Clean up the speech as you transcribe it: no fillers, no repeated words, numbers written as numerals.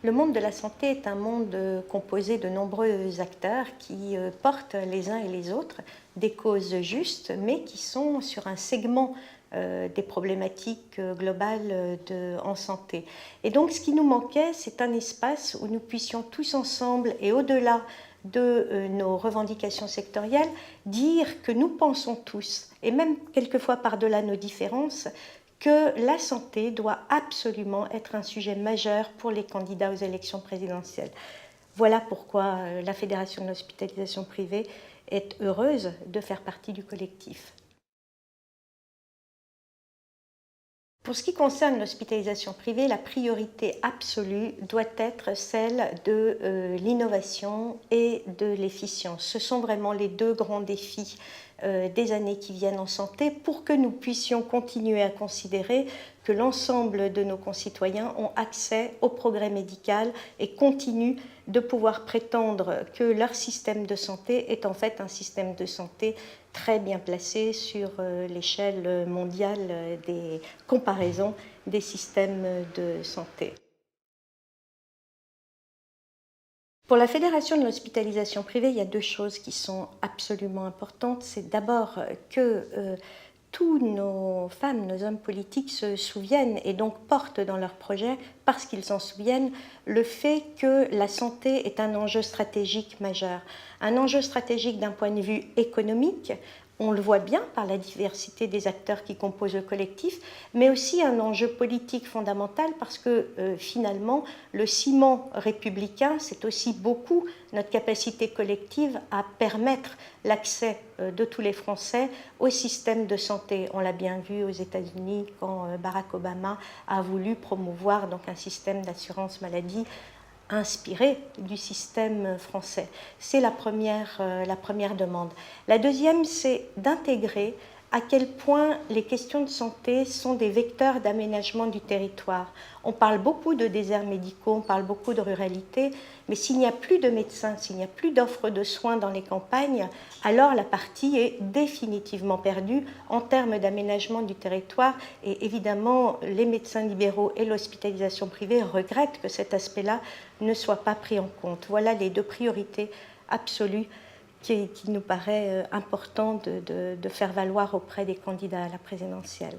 Le monde de la santé est un monde composé de nombreux acteurs qui portent les uns et les autres des causes justes, mais qui sont sur un segment des problématiques globales en santé. Et donc ce qui nous manquait, c'est un espace où nous puissions tous ensemble et au-delà de nos revendications sectorielles, dire que nous pensons tous, et même quelquefois par-delà nos différences, que la santé doit absolument être un sujet majeur pour les candidats aux élections présidentielles. Voilà pourquoi la Fédération de l'hospitalisation privée est heureuse de faire partie du collectif. Pour ce qui concerne l'hospitalisation privée, la priorité absolue doit être celle de l'innovation et de l'efficience. Ce sont vraiment les deux grands défis des années qui viennent en santé pour que nous puissions continuer à considérer que l'ensemble de nos concitoyens ont accès au progrès médical et continuent de pouvoir prétendre que leur système de santé est en fait un système de santé très bien placé sur l'échelle mondiale des comparaisons des systèmes de santé. Pour la Fédération de l'hospitalisation privée, il y a deux choses qui sont absolument importantes. C'est d'abord que tous nos femmes, nos hommes politiques se souviennent et donc portent dans leurs projets, parce qu'ils s'en souviennent, le fait que la santé est un enjeu stratégique majeur. Un enjeu stratégique d'un point de vue économique, on le voit bien par la diversité des acteurs qui composent le collectif, mais aussi un enjeu politique fondamental parce que finalement, le ciment républicain, c'est aussi beaucoup notre capacité collective à permettre l'accès de tous les Français au système de santé. On l'a bien vu aux États-Unis quand Barack Obama a voulu promouvoir donc un système d'assurance maladie inspiré du système français. C'est la première demande. La deuxième, c'est d'intégrer à quel point les questions de santé sont des vecteurs d'aménagement du territoire. On parle beaucoup de déserts médicaux, on parle beaucoup de ruralité, mais s'il n'y a plus de médecins, s'il n'y a plus d'offres de soins dans les campagnes, alors la partie est définitivement perdue en termes d'aménagement du territoire. Et évidemment, les médecins libéraux et l'hospitalisation privée regrettent que cet aspect-là ne soit pas pris en compte. Voilà les deux priorités absolues qui nous paraît important de faire valoir auprès des candidats à la présidentielle.